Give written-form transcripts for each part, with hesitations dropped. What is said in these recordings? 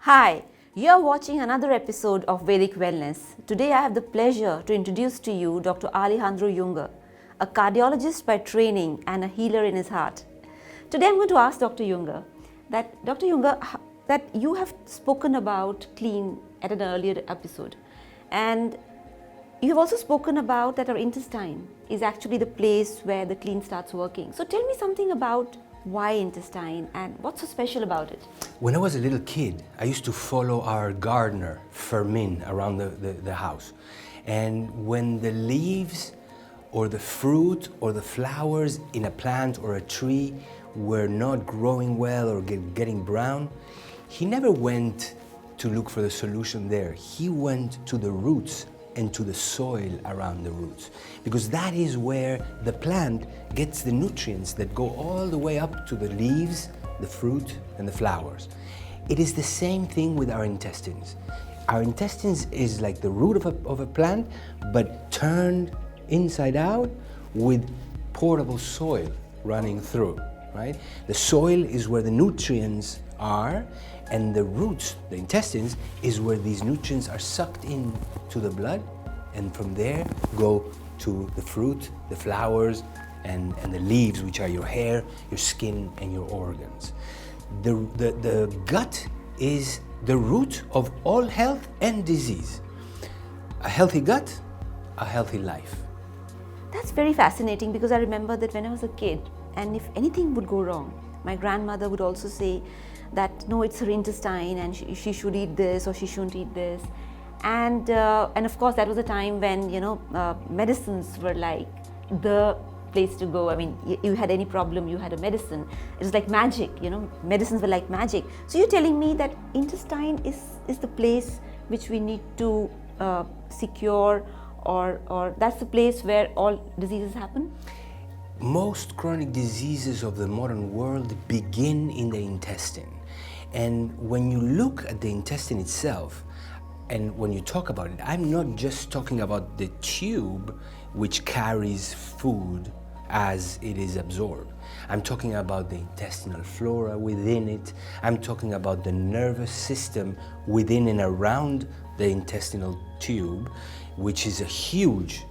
Hi, you are watching another episode of Vedic Wellness. Today I have the pleasure to introduce to you Dr. Alejandro Junger, a cardiologist by training and a healer in his heart. Today I'm going to ask Dr. Junger, that you have spoken about clean at an earlier episode, and you have also spoken about that our intestine is actually the place where the clean starts working. So tell me something about why intestine and what's so special about it? When I was a little kid, I used to follow our gardener, Fermin, around the house. And when the leaves or the fruit or the flowers in a plant or a tree were not growing well or getting brown, he never went to look for the solution there. He went to the roots and to the soil around the roots, because that is where the plant gets the nutrients that go all the way up to the leaves, the fruit, and the flowers. It is the same thing with our intestines. Our intestines is like the root of a plant, but turned inside out with portable soil running through, right? The soil is where the nutrients are, and the roots, the intestines, is where these nutrients are sucked in to the blood, and from there go to the fruit, the flowers, and the leaves, which are your hair, your skin, and your organs. The gut is the root of all health and disease. A healthy gut, a healthy life. That's very fascinating, because I remember that when I was a kid, and if anything would go wrong, my grandmother would also say that no, it's her intestine and she should eat this or she shouldn't eat this. And of course that was a time when medicines were like the place to go. I mean, you had any problem, you had a medicine. It was like magic, medicines were like magic. So you're telling me that intestine is the place which we need to secure, or that's the place where all diseases happen? Most chronic diseases of the modern world begin in the intestine. And when you look at the intestine itself, and when you talk about it, I'm not just talking about the tube which carries food as it is absorbed. I'm talking about the intestinal flora within it. I'm talking about the nervous system within and around the intestinal tube, which is a huge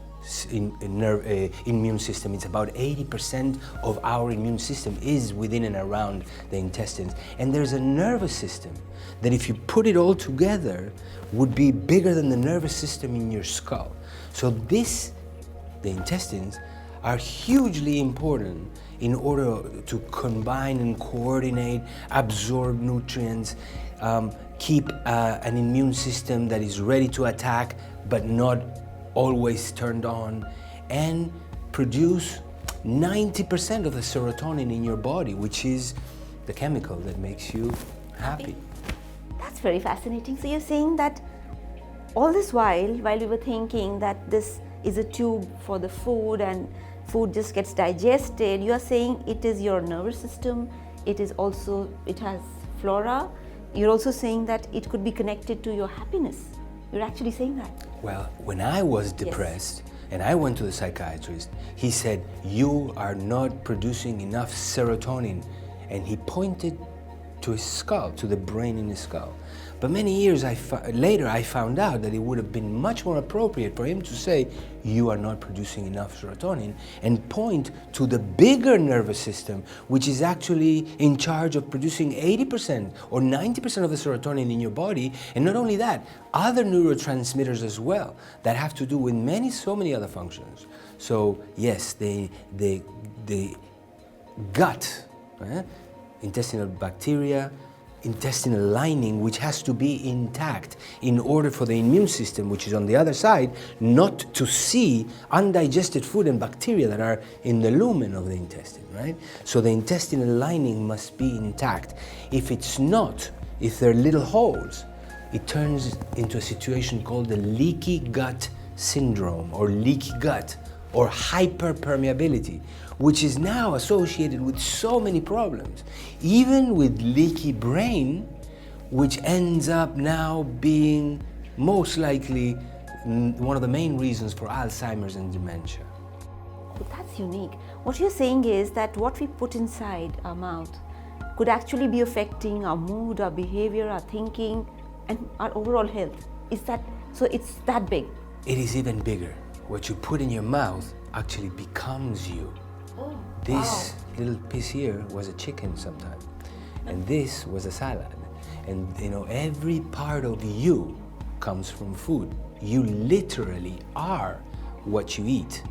immune system. It's about 80% of our immune system is within and around the intestines. And there's a nervous system that, if you put it all together, would be bigger than the nervous system in your skull. So the intestines, are hugely important in order to combine and coordinate, absorb nutrients, keep an immune system that is ready to attack but not always turned on, and produce 90% of the serotonin in your body, which is the chemical that makes you happy. That's very fascinating. So you're saying that all this while we were thinking that this is a tube for the food and food just gets digested, you are saying it is your nervous system, it has flora. You're also saying that it could be connected to your happiness. You're actually saying that? Well, when I was depressed, and I went to the psychiatrist, he said, you are not producing enough serotonin. And he pointed to his skull, to the brain in his skull. But many years later, I found out that it would have been much more appropriate for him to say, you are not producing enough serotonin, and point to the bigger nervous system, which is actually in charge of producing 80% or 90% of the serotonin in your body. And not only that, other neurotransmitters as well that have to do with so many other functions. So yes, the gut, intestinal bacteria, intestinal lining, which has to be intact in order for the immune system, which is on the other side, not to see undigested food and bacteria that are in the lumen of the intestine, right? So the intestinal lining must be intact. If it's not, if there are little holes, it turns into a situation called the leaky gut syndrome, or leaky gut, or hyperpermeability, which is now associated with so many problems, even with leaky brain, which ends up now being most likely one of the main reasons for Alzheimer's and dementia. Oh, that's unique. What you're saying is that what we put inside our mouth could actually be affecting our mood, our behavior, our thinking, and our overall health. Is that so? It's that big. It is even bigger. What you put in your mouth actually becomes you. Oh, This little piece here was a chicken sometime, and this was a salad. And you know, every part of you comes from food. You literally are what you eat,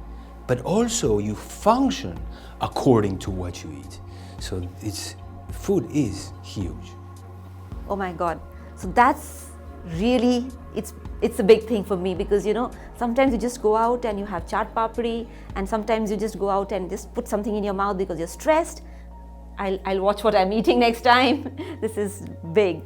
but also you function according to what you eat. So food is huge. Oh my God. So that's really, it's a big thing for me, because you know, sometimes you just go out and you have chaat papri, and sometimes you just go out and just put something in your mouth because you're stressed. I'll watch what I'm eating next time. This is big.